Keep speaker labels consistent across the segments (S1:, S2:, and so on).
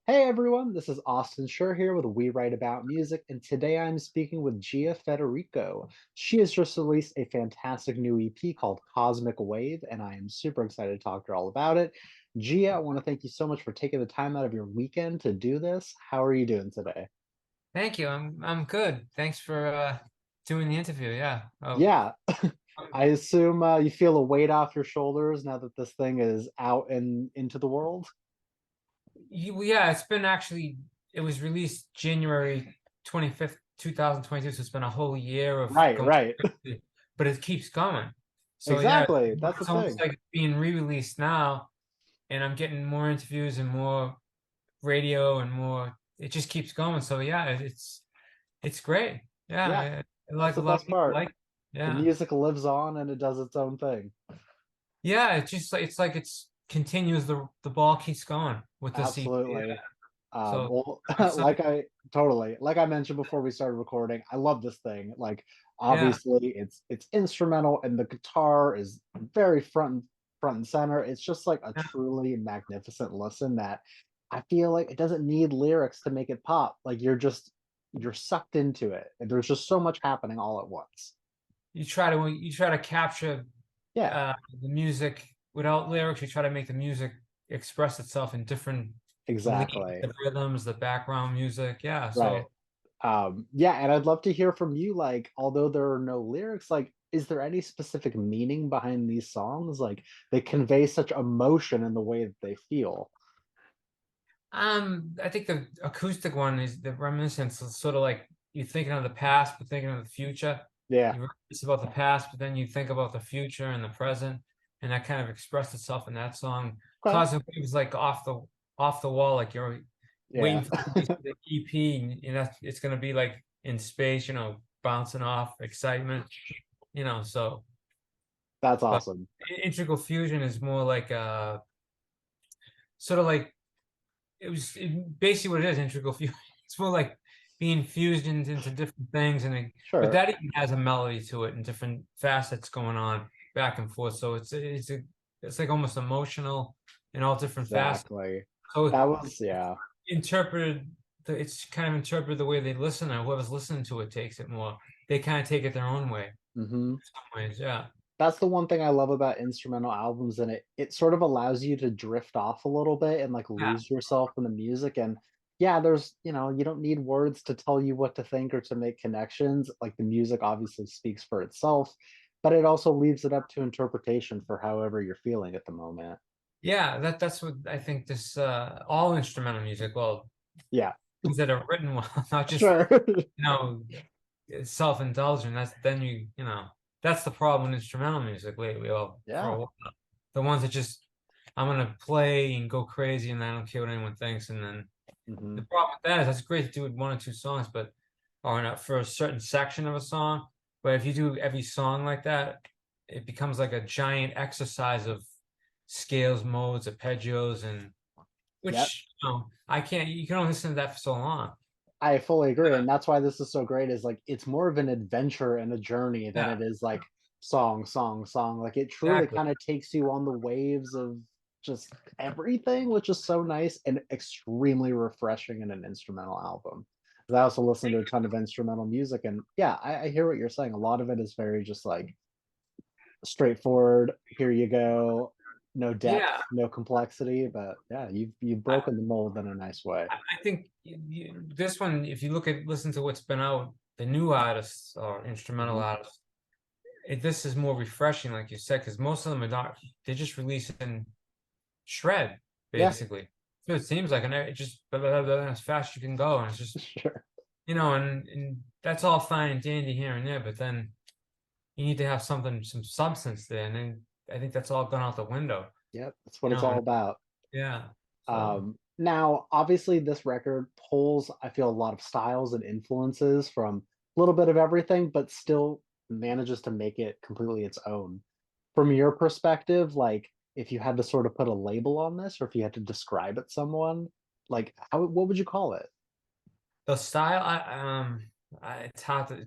S1: Hey everyone, this is Austin Schur here with We Write About Music, and today I'm speaking with Gia Federico. She has just released a fantastic new EP called Cosmic Wave, and I am super excited to talk to her all about it. Gia, I want to thank you so much for taking the time out of your weekend to do this. How are you doing today?
S2: Thank you. I'm good. Thanks for doing the interview. Yeah. Oh,
S1: Yeah,
S2: um,
S1: I assume you feel a weight off your shoulders now that this thing is out and into the world.
S2: yeah, it's been actually it was released January 25th, 2022, so it's been a whole year of
S1: Right,
S2: going,
S1: right.
S2: but it keeps going. So yeah,
S1: Exactly. That's the
S2: it's almost
S1: thing.
S2: like it's being re-released now, and I'm getting more interviews and more radio and more. It just keeps going. So yeah, it's great.
S1: Yeah,
S2: Yeah,
S1: that's
S2: like a
S1: the
S2: lot of
S1: best
S2: people
S1: part.
S2: like. It.
S1: The
S2: Yeah.
S1: music lives on and it does its own thing.
S2: Yeah, it's continues the ball keeps going with the CP.
S1: Absolutely.
S2: So
S1: Well,
S2: I'm excited.
S1: like I mentioned before we started recording, I love this thing. Like,
S2: Yeah,
S1: obviously, it's instrumental, and the guitar is very front and center. It's just like a
S2: yeah,
S1: truly magnificent listen that I feel like it doesn't need lyrics to make it pop. Like you're sucked into it, and there's just so much happening all at once.
S2: you try to capture
S1: Yeah,
S2: the music without lyrics. You try to make the music express itself in different leads,
S1: exactly.
S2: the rhythms, the background music. Yeah,
S1: Right.
S2: so
S1: Yeah, and I'd love to hear from you, like, although there are no lyrics, like, is there any specific meaning behind these songs? Like, they convey such emotion in the way that they feel.
S2: I think the acoustic one is the reminiscence. Is sort of like you're thinking of the past, but thinking of the future.
S1: Yeah.
S2: You reminisce about the past, but then you think about the future and the present, and that kind of expressed itself in that song.
S1: Okay.
S2: Cosmic Waves like off the wall, like you're waiting
S1: Yeah.
S2: for the release of the EP, and that's it's gonna be like in space, bouncing off excitement, So,
S1: That's
S2: but
S1: awesome.
S2: integral fusion is more like sort of like basically what it is, integral fusion. It's more like being fused into different things, but
S1: Sure.
S2: that even has a melody to it and different facets going on back and forth. So it's like almost emotional in all different facets.
S1: Exactly.
S2: So
S1: That was, yeah.
S2: interpreted, it's kind of interpreted the way they listen, or whoever's listening to it takes it more. They kind of take it their own way.
S1: Hmm.
S2: Some ways, yeah,
S1: That's the one thing I love about instrumental albums, and it sort of allows you to drift off a little bit and like
S2: yeah,
S1: lose yourself in the music. And yeah, there's, you don't need words to tell you what to think or to make connections. Like the music obviously speaks for itself, but it also leaves it up to interpretation for however you're feeling at the moment.
S2: yeah. That's what I think. This all instrumental music, well,
S1: Yeah,
S2: things that are written well, not just
S1: sure.
S2: you know self-indulgent. That's the problem with instrumental music lately. Well, for a
S1: Yeah.
S2: while, the ones that just I'm gonna play and go crazy, and I don't care what anyone thinks. And then the
S1: Hmm.
S2: problem with that is that's great to do with one or two songs, but or not for a certain section of a song. But if you do every song like that, it becomes like a giant exercise of scales, modes, arpeggios, and
S1: Yep.
S2: which I can't. You can only listen to that for so long.
S1: I fully agree, and that's why this is so great. Is like it's more of an adventure and a journey than
S2: Yeah,
S1: it is like song, song, song. Like it truly
S2: exactly.
S1: kind of takes you on the waves of just everything, which is so nice and extremely refreshing in an instrumental album. 'Cause I also listen to a ton of instrumental music, and yeah, I hear what you're saying. A lot of it is very just like straightforward. Here you go, no depth,
S2: Yeah,
S1: no complexity. But yeah, you've
S2: I,
S1: broken the mold in a nice way.
S2: I think this one, if you listen to what's been out, the new artists or instrumental
S1: Mhm.
S2: artists, this is more refreshing, like you said, because most of them are not. They're just releasing shred,
S1: Yeah,
S2: basically. So it seems like, and it just blah, blah, blah, as fast as you can go, and it's just
S1: sure.
S2: and that's all fine and dandy here and there, but then you need to have some substance there, and then I think that's all gone out the window,
S1: Yep, that's what it's all
S2: and
S1: about.
S2: yeah, so
S1: Now, obviously, this record pulls, I feel, a lot of styles and influences from a little bit of everything, but still manages to make it completely its own. From your perspective, like if you had to sort of put a label on this, or if you had to describe it someone, like what would you call it?
S2: the style, it's hard to.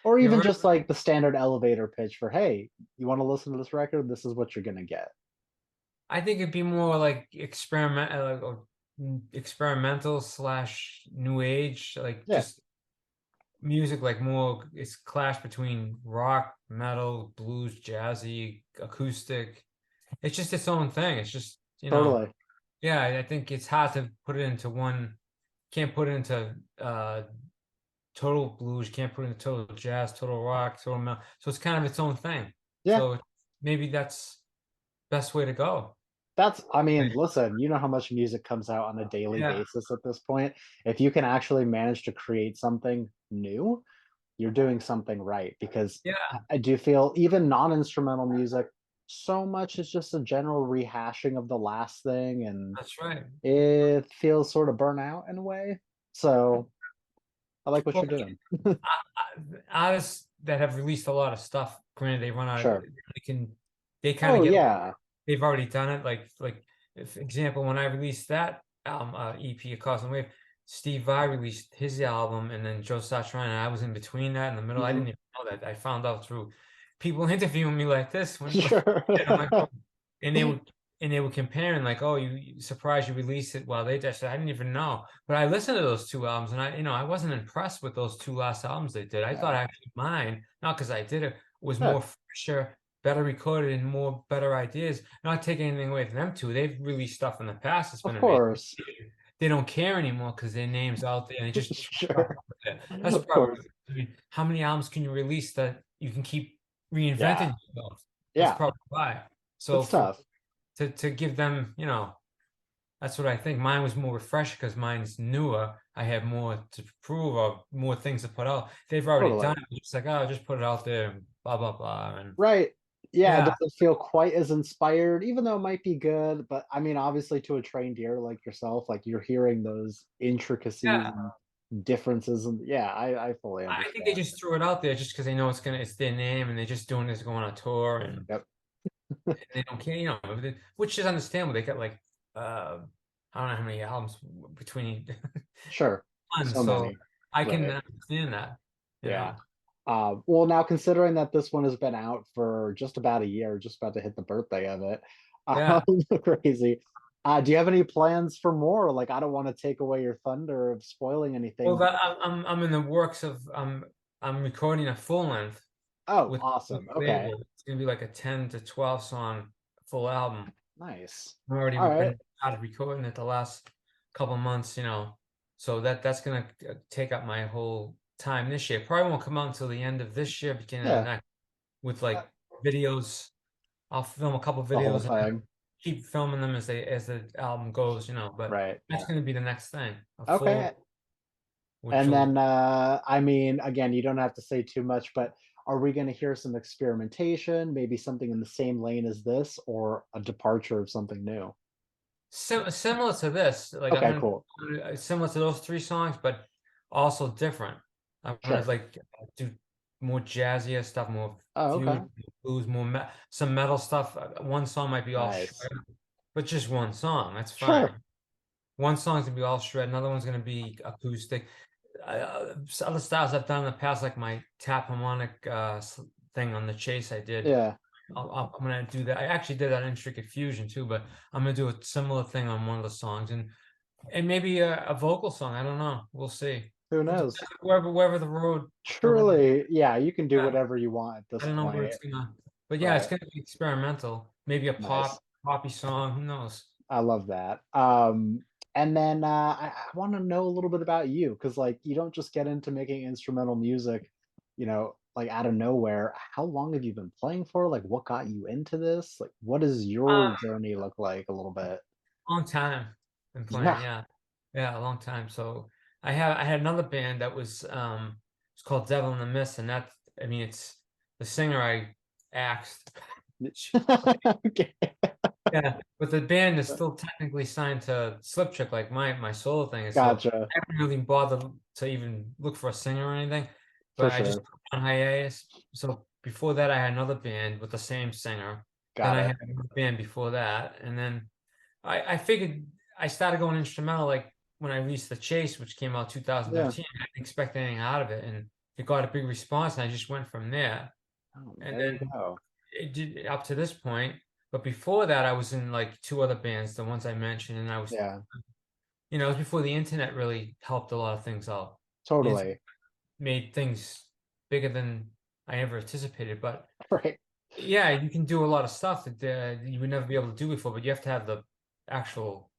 S1: Or
S2: You're
S1: even
S2: right.
S1: just like the standard elevator pitch for, hey, you want to listen to this record? This is what you're gonna get.
S2: I think it'd be more like experiment, experimental slash new age, like
S1: Yeah,
S2: just music, like more it's clash between rock, metal, blues, jazzy, acoustic. It's just its own thing. It's just,
S1: totally.
S2: yeah, I think it's hard to put it into one, can't put it into total blues, you can't put it into total jazz, total rock, total metal. So it's kind of its own thing.
S1: Yeah.
S2: So maybe that's best way to go.
S1: I mean,
S2: Right.
S1: listen, you know how much music comes out on a daily
S2: Yeah.
S1: basis at this point. If you can actually manage to create something new, you're doing something right because
S2: Yeah,
S1: I do feel even non-instrumental music, so much is just a general rehashing of the last thing, and
S2: that's right.
S1: it feels sort of burnout in a way. So I like what
S2: Well,
S1: you're doing.
S2: artists that have released a lot of stuff, granted they run out,
S1: Sure.
S2: they can, they kind of
S1: Oh
S2: get,
S1: yeah.
S2: they've already done it. For example, when I released that album, EP, A Cosmic Wave, Steve Vai released his album, and then Joe Satriani, and I was in between that in the middle. I
S1: Mhm.
S2: didn't even know that. I found out through people interviewing me like this when
S1: Sure.
S2: I'm like, oh, and they were comparing like, oh, you surprised you released it while they did. I said, I didn't even know. But I listened to those two albums, and I wasn't impressed with those two last albums they did. I thought
S1: Yeah.
S2: actually mine, not because I did it, was
S1: Yeah.
S2: more fresher, better recorded, and more better ideas. Not taking anything away from them two. They've released stuff in the past that's been
S1: Of
S2: amazing.
S1: course.
S2: They don't care anymore because their name's out there and they just stuff
S1: Sure.
S2: out there. That's
S1: Of
S2: probably,
S1: course.
S2: I mean, how many albums can you release that you can keep
S1: Yeah.
S2: reinventing yourself? That's
S1: Yeah.
S2: probably why. So
S1: It's
S2: for
S1: tough.
S2: to give them, that's what I think. Mine was more refreshing because mine's newer. I have more to prove or more things to put out. They've already
S1: Totally.
S2: done it. It's like, oh, just put it out there, and blah blah blah. And
S1: Right. Yeah, it
S2: yeah,
S1: doesn't feel quite as inspired, even though it might be good. But I mean, obviously, to a trained ear like yourself, like you're hearing those intricacies
S2: yeah.
S1: and differences. And yeah, I fully
S2: I think they
S1: understand.
S2: just threw it out there just because they know it's their name, and they're just doing this going on tour, and
S1: Yep.
S2: they don't care, which is understandable. They got like I don't know how many albums between
S1: Sure.
S2: one,
S1: So
S2: so
S1: many.
S2: I can
S1: Right.
S2: understand that, you
S1: Yeah.
S2: know.
S1: Well, now considering that this one has been out for just about a year, just about to hit the birthday of it,
S2: Yeah.
S1: crazy. Do you have any plans for more? Like, I don't want to take away your thunder of spoiling
S2: Well,
S1: anything.
S2: that I'm in the works of I'm recording a full length
S1: Oh,
S2: with
S1: awesome.
S2: the
S1: Okay.
S2: label. It's gonna be like a 10 to 12 song full album.
S1: Nice.
S2: I've already
S1: All right.
S2: been out of recording it the last couple months. So that's gonna take up my whole time this year. Probably won't come out until the end of this year, beginning of
S1: Yeah.
S2: next, with
S1: uh,
S2: like videos. I'll film a couple
S1: The whole
S2: videos and then
S1: thing.
S2: keep filming them as the album goes. But
S1: Right.
S2: that's gonna be the next thing, a full,
S1: Okay.
S2: which
S1: And
S2: will
S1: then, I mean, again, you don't have to say too much, but are we going to hear some experimentation, maybe something in the same lane as this, or a departure of something new?
S2: similar to this. Like
S1: Okay, cool.
S2: similar to those three songs, but also different. I'm gonna
S1: Sure.
S2: like do more jazzier stuff, more
S1: Oh, okay.
S2: fusion, blues, some metal stuff. One song might be all
S1: Nice.
S2: shred, but just one song. That's
S1: Sure.
S2: fine. One song's gonna be all shred. Another one's gonna be acoustic. Other styles I've done in the past, like my tap harmonic thing on the chase I did.
S1: Yeah.
S2: I'm gonna do that. I actually did that intricate fusion too, but I'm gonna do a similar thing on one of the songs, and maybe a vocal song. I don't know. We'll see.
S1: Who
S2: It
S1: knows?
S2: depends wherever the road.
S1: Truly, yeah, you can do
S2: Yeah,
S1: whatever you want at
S2: I
S1: this
S2: don't know where
S1: point.
S2: it's gonna. But yeah, it's
S1: Right.
S2: gonna be experimental. Maybe a
S1: Nice.
S2: poppy song. Who knows?
S1: I love that. And then I want to know a little bit about you because, like, you don't just get into making instrumental music, like out of nowhere. How long have you been playing for? Like, what got you into this? Like, what does your
S2: Um,
S1: journey look like a little bit?
S2: Long time been playing.
S1: Yeah.
S2: Yeah, yeah, a long time. So I had another band that was it's called Devil in the Mist, and I mean it's the singer I axed.
S1: Okay.
S2: Yeah, but the band is still technically signed to Sliptrick, like my solo thing is. So
S1: Gotcha.
S2: I haven't really bothered to even look for a singer or anything.
S1: For
S2: But I just
S1: sure.
S2: put it on hiatus. So before that, I had another band with the same singer. Then
S1: Got
S2: I
S1: it.
S2: had another band before that, and then I figured I started going instrumental like when I released The Chase, which came out
S1: Yeah.
S2: 2013. I didn't expect anything out of it, and it got a big response, and I just went from there.
S1: Oh,
S2: And
S1: there you
S2: then
S1: go.
S2: it did up to this point. But before that, I was in like two other bands, the ones I mentioned, and I was
S1: Yeah.
S2: you know, it was before the internet really helped a lot of things out. The internet
S1: Totally.
S2: made things bigger than I ever anticipated. But
S1: Right.
S2: yeah, you can do a lot of stuff that you would never be able to do before, but you have to have the actual,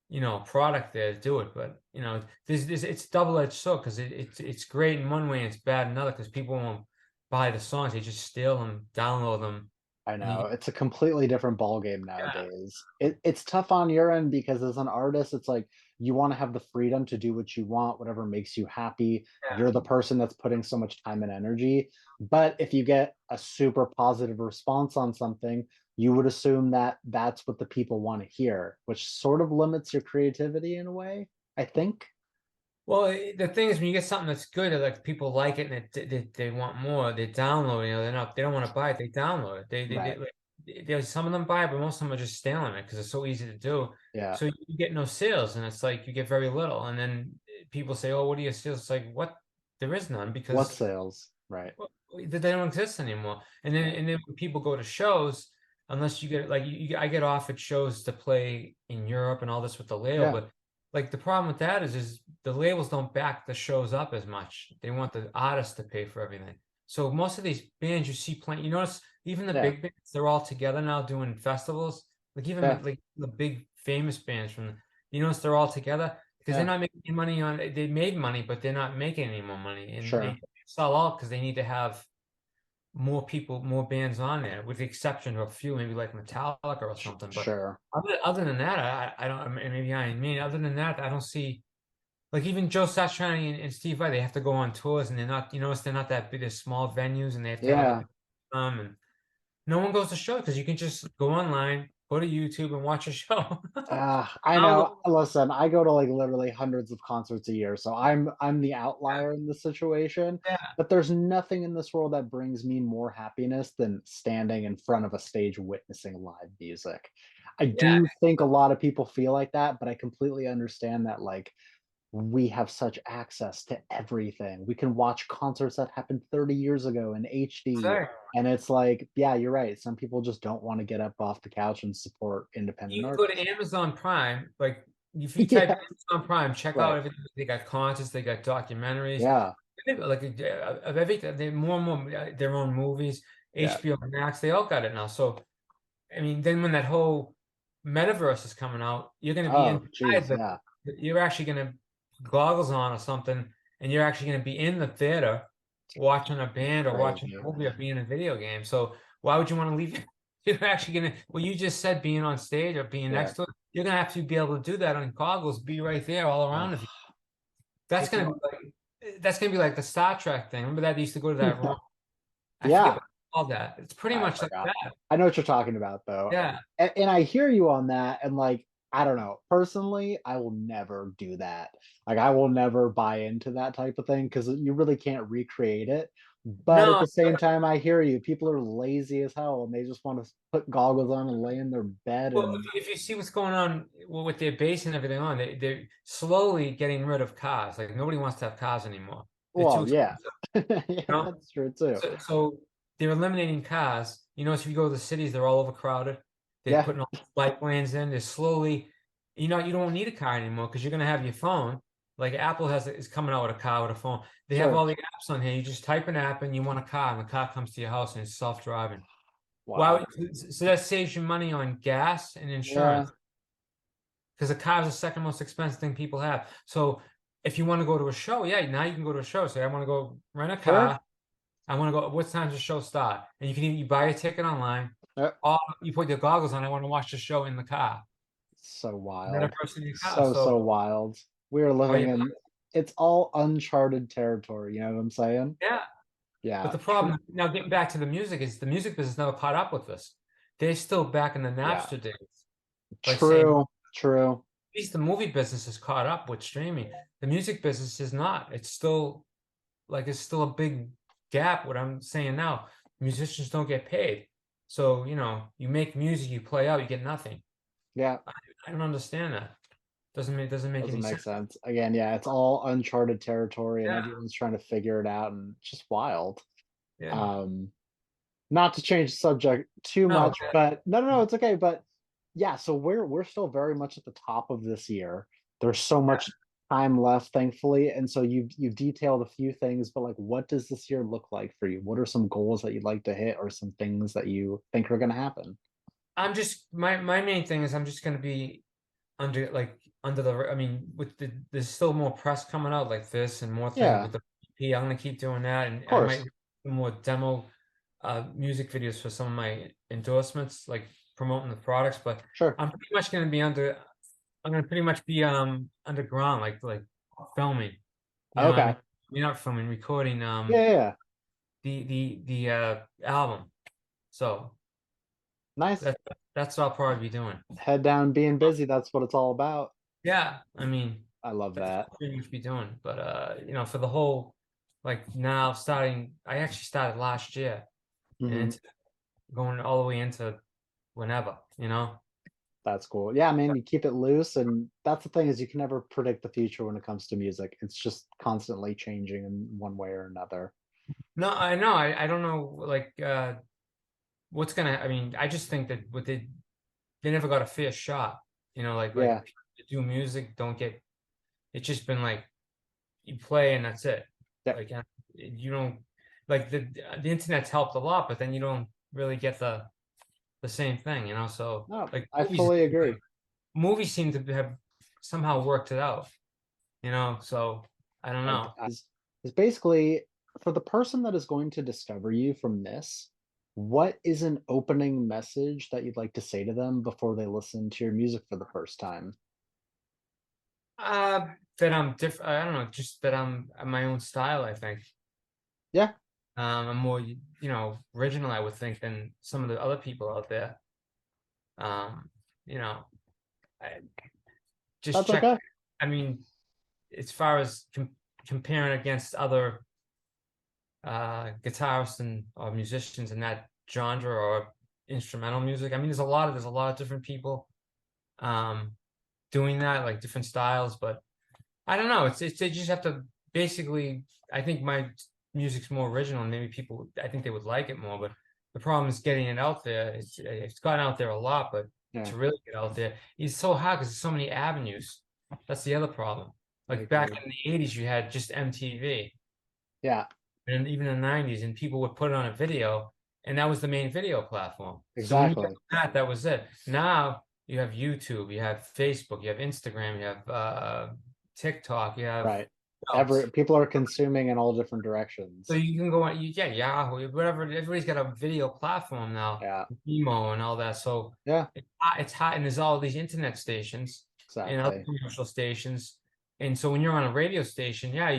S2: you know, product there to do it. But you know, this it's double-edged sword because it's great in one way and it's bad in another because people won't buy the songs, they just steal them, download them,
S1: I
S2: and you
S1: know,
S2: get,
S1: it's a completely different ballgame
S2: yeah,
S1: nowadays. It's tough on your end because as an artist, it's like you wanna have the freedom to do what you want, whatever makes you happy. You're
S2: yeah.
S1: the person that's putting so much time and energy, but if you get a super positive response on something, you would assume that that's what the people wanna hear, which sort of limits your creativity in a way, I think.
S2: Well, the thing is, when you get something that's good, like people like it and they want more, they download. You know, they don't want to buy it, they download it.
S1: Right.
S2: There's some of them buy it, but most of them are just stealing it because it's so easy to do.
S1: Yeah.
S2: So you get no sales, and it's like you get very little. And then people say, "Oh, what are your sales?" It's like, what? There is none
S1: What
S2: because
S1: sales? Right.
S2: well, they don't exist anymore.
S1: Right.
S2: And then when people go to shows, unless you get like I get offered shows to play in Europe and all this with the label,
S1: Yeah.
S2: but like the problem with that is the labels don't back the shows up as much. They want the artists to pay for everything. So most of these bands you see playing, you notice even the
S1: Yeah.
S2: big bands, they're all together now doing festivals. Like even
S1: Yeah.
S2: like the big famous bands from, you notice they're all together because they're
S1: Yeah.
S2: not making any money on it. They made money, but they're not making any more money, and
S1: Sure.
S2: they sell out because they need to have more people, more bands on there, with the exception of a few, maybe like Metallica or something. But
S1: Sure.
S2: other than that, I don't. I mean, maybe I mean, other than that, I don't see like even Joe Satriani and Steve Vai. They have to go on tours, and they're not. You notice they're not that big. They're small venues, and they have to have like
S1: Yeah.
S2: and no one goes to show because you can just go online, go to YouTube, and watch a show.
S1: I know.
S2: Download-
S1: Listen, I go to, like, literally hundreds of concerts a year, so I'm the
S2: yeah,
S1: outlier in this situation,
S2: yeah,
S1: but there's nothing in this world that brings me more happiness than standing in front of a stage witnessing live music. I
S2: yeah.
S1: do think a lot of people feel like that, but I completely understand that, like, we have such access to everything. We can watch concerts that happened 30 years ago in HD,
S2: Sorry.
S1: and it's like, yeah, you're right, some people just don't wanna get up off the couch and support independent
S2: You can go to
S1: artists.
S2: Amazon Prime, like if you type
S1: Yeah,
S2: Amazon Prime, check out
S1: right.
S2: everything. They got concerts, they got documentaries,
S1: Yeah,
S2: like of everything. They more and more their own movies.
S1: yeah.
S2: HBO Max, they all got it now. So I mean, then when that whole metaverse is coming out, you're going to be
S1: Oh,
S2: inside
S1: geez,
S2: the.
S1: yeah.
S2: You're actually going to goggles on or something, and you're actually going to be in the theater watching a band or watching
S1: Crazy.
S2: a movie or being in a video game. So why would you want to leave? You're actually going to. Well, you just said being on stage or being
S1: Yeah.
S2: next to it. You're going to have to be able to do that on goggles, be right there all around
S1: Ugh,
S2: of you. That's going to
S1: people
S2: be that's going to be like the Star Trek thing. Remember that they used to go to that room. I forget
S1: Yeah,
S2: what it's called that. It's pretty
S1: I
S2: much like
S1: forgot.
S2: that.
S1: I know what you're talking about, though,
S2: Yeah.
S1: and I hear you on that, and, like, I don't know, personally, I will never do that. Like, I will never buy into that type of thing because you really can't recreate it, but at
S2: No,
S1: the same time, I hear you. People are lazy as hell, and they just wanna put goggles on and lay in their bed
S2: well,
S1: and
S2: if you see what's going on with their base and everything on, they're slowly getting rid of cars. Like nobody wants to have cars anymore. They're too
S1: well, yeah.
S2: expensive,
S1: Yeah,
S2: you know?
S1: that's true too.
S2: So they're eliminating cars. You know, if you go to the cities, they're all overcrowded. They're
S1: Yeah,
S2: putting all these bike lanes in. They're slowly, you know, you don't need a car anymore because you're gonna have your phone. Like Apple is coming out with a car with a phone. They have
S1: sure.
S2: all the apps on here. You just type an app and you want a car, and the car comes to your house and it's self-driving. Why
S1: Wow.
S2: would, so that saves you money on gas and
S1: Yeah,
S2: insurance because a car is the second most expensive thing people have. So if you want to go to a show, yeah, now you can go to a show. Say, I want to go rent a
S1: sure.
S2: car. I want to go. What time's the show start? And you can even you buy a ticket online,
S1: Uh,
S2: or you put your goggles on. I want to watch the show in the car.
S1: so
S2: Another
S1: wild.
S2: person in your car.
S1: So,
S2: So
S1: so wild. We are
S2: why
S1: living
S2: you?
S1: in it's all uncharted territory, you know what I'm saying?
S2: Yeah. But
S1: Yeah,
S2: the problem now, getting back to the music, is the music business never caught up with this. They're still back in the
S1: yeah.
S2: Napster days, like saying
S1: True, true.
S2: at least the movie business is caught up with streaming. The music business is not. It's still like it's still a big gap. What I'm saying now, musicians don't get paid. So, you know, you make music, you play out, you get nothing.
S1: Yeah,
S2: I, I don't understand that. Doesn't make
S1: doesn't
S2: any
S1: make
S2: sense.
S1: sense. Again, yeah, it's all uncharted territory and
S2: Yeah,
S1: everyone's trying to figure it out and it's just wild.
S2: yeah.
S1: Um, Not to change the subject too
S2: No,
S1: much, but no, no, no, it's okay, but yeah, so we're still very much at the top of this year. there's so much time left, thankfully, and so you've detailed a few things, but like, what does this year look like for you? What are some goals that you'd like to hit, or some things that you think are going to happen?
S2: I'm just my main thing is I'm just gonna be under the I mean with there's still more press coming out like this and more things
S1: Yeah,
S2: with the EP. I'm gonna keep doing that, and
S1: of
S2: I might
S1: course,
S2: do more demo music videos for some of my endorsements, like promoting the products. But
S1: sure,
S2: I'm pretty much gonna be I'm gonna pretty much be underground, like filming. You know what I
S1: okay,
S2: mean? You're not filming, recording
S1: yeah, yeah, yeah.
S2: the album. So
S1: Nice.
S2: that that's what I'll probably be doing.
S1: Head down, being busy. That's what it's all about.
S2: Yeah, I mean,
S1: I love
S2: that's what
S1: that.
S2: I'll pretty much be doing. But for the whole like now starting, I actually started last year and
S1: Hmm.
S2: it's going all the way into whenever.
S1: That's cool. Yeah, man, you keep it loose, and that's the thing, is you can never predict the future when it comes to music. It's just constantly changing in one way or another.
S2: No, I know. I don't know like what's gonna I mean, I just think that what they never got a fair shot. Like
S1: Yeah,
S2: people that do music don't get it's just been like you play and that's it.
S1: yeah.
S2: Like you don't like the internet's helped a lot, but then you don't really get the same thing. So
S1: No,
S2: like
S1: I fully agree.
S2: movies seem to have somehow worked it out. So I don't know.
S1: Is basically, for the person that is going to discover you from this, what is an opening message that you'd like to say to them before they listen to your music for the first time?
S2: That I'm different. I don't know, just that I'm my own style, I think.
S1: Yeah,
S2: I'm more, original, I would think, than some of the other people out there. Um, you know, I just
S1: that's
S2: check.
S1: okay.
S2: I mean, as far as comparing against other guitarists and or musicians in that genre or instrumental music, I mean, there's a lot of different people um doing that, like different styles, but I don't know. It's they just have to basically. I think my music's more original, and maybe people. I think they would like it more, but the problem is getting it out there. It's gotten out there a lot, but
S1: Yeah,
S2: to really get out there, it's so hard because there's so many avenues. That's the other problem.
S1: I
S2: Like back
S1: agree.
S2: in the '80s, you had just MTV,
S1: Yeah,
S2: and even in the '90s, and people would put it on a video, and that was the main video platform. So when you got
S1: exactly.
S2: that was it. Now you have YouTube, you have Facebook, you have Instagram, you have TikTok, you have
S1: Right.
S2: what else?
S1: People are consuming in all different
S2: So
S1: directions.
S2: you can go on, Yahoo, whatever. Everybody's got a video platform now,
S1: Yeah,
S2: emo and all that. So
S1: yeah,
S2: it's hot, and there's all these internet stations and other
S1: exactly.
S2: commercial stations. And so when you're on a radio station, yeah,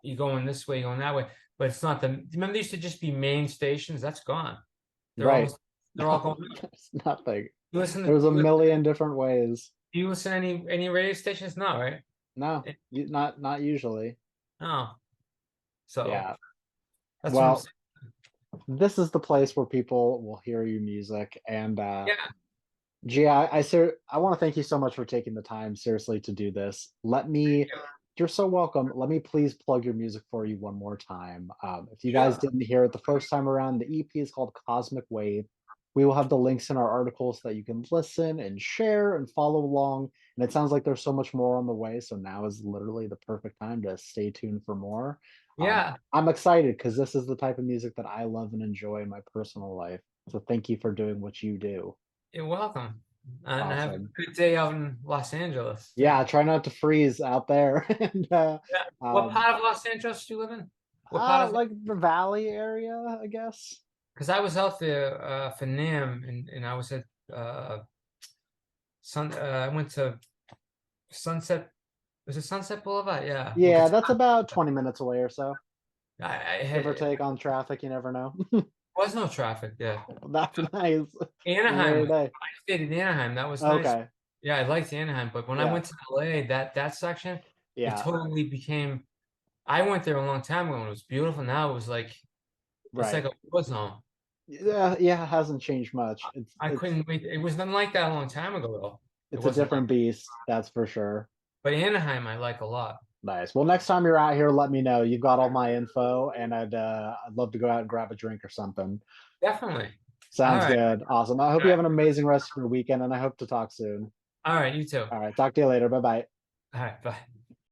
S2: you're going this way, going that way, but it's not the. Remember, they used to just be main stations. That's gone. They're
S1: Right.
S2: almost they're all going.
S1: There's nothing.
S2: You listen to
S1: There's a
S2: you listen,
S1: million different ways.
S2: do you listen to any radio stations? No, right?
S1: No, not usually.
S2: No. So
S1: Yeah.
S2: that's what I'm
S1: Well,
S2: saying.
S1: this is the place where people will hear your music. And
S2: Yeah.
S1: Gia, I want to thank you so much for taking the time seriously to do this. You're so welcome. Let me please plug your music for you one more time. If you guys
S2: Sure.
S1: didn't hear it the first time around, the EP is called Cosmic Wave. We will have the links in our articles so that you can listen and share and follow along. And it sounds like there's so much more on the way. So now is literally the perfect time to stay tuned for more.
S2: Yeah.
S1: I'm excited because this is the type of music that I love and enjoy in my personal life. So thank you for doing what you do.
S2: You're welcome. And have a
S1: Awesome.
S2: good day out in Los Angeles too.
S1: Yeah, try not to freeze out there. And
S2: Yeah. What
S1: um
S2: part of Los Angeles do you live in? What part of
S1: like the valley area, I guess.
S2: because I was out there for NAM and I was at uh I went to Sunset was it Sunset Boulevard? Yeah. Well,
S1: Yeah, that's about 20 minutes away or so,
S2: I
S1: give or
S2: had
S1: take on traffic, you never know.
S2: was no traffic there.
S1: That's nice.
S2: Anaheim
S1: Rare
S2: was
S1: day.
S2: I stayed in Anaheim. That was nice.
S1: Okay.
S2: Yeah, I liked Anaheim, but when I
S1: Yeah.
S2: went to LA, that section, it
S1: Yeah.
S2: totally became I went there a long time ago and it was beautiful. Now it's like
S1: Right.
S2: a war zone.
S1: Yeah, yeah, it hasn't changed much.
S2: I couldn't wait. It was nothing like that a long time ago though. It
S1: It's a
S2: wasn't like
S1: different beast, that's for sure.
S2: but Anaheim I like a lot.
S1: Nice. Well, next time you're out here, let me know. You've got all my info, and I'd love to go out and grab a drink or something.
S2: Definitely. All
S1: Sounds
S2: right.
S1: good. Awesome. I hope
S2: All
S1: you
S2: right.
S1: have an amazing rest of your weekend, and I hope to talk soon.
S2: All right, you too.
S1: All right. Talk to you later. Bye bye.
S2: All right, bye.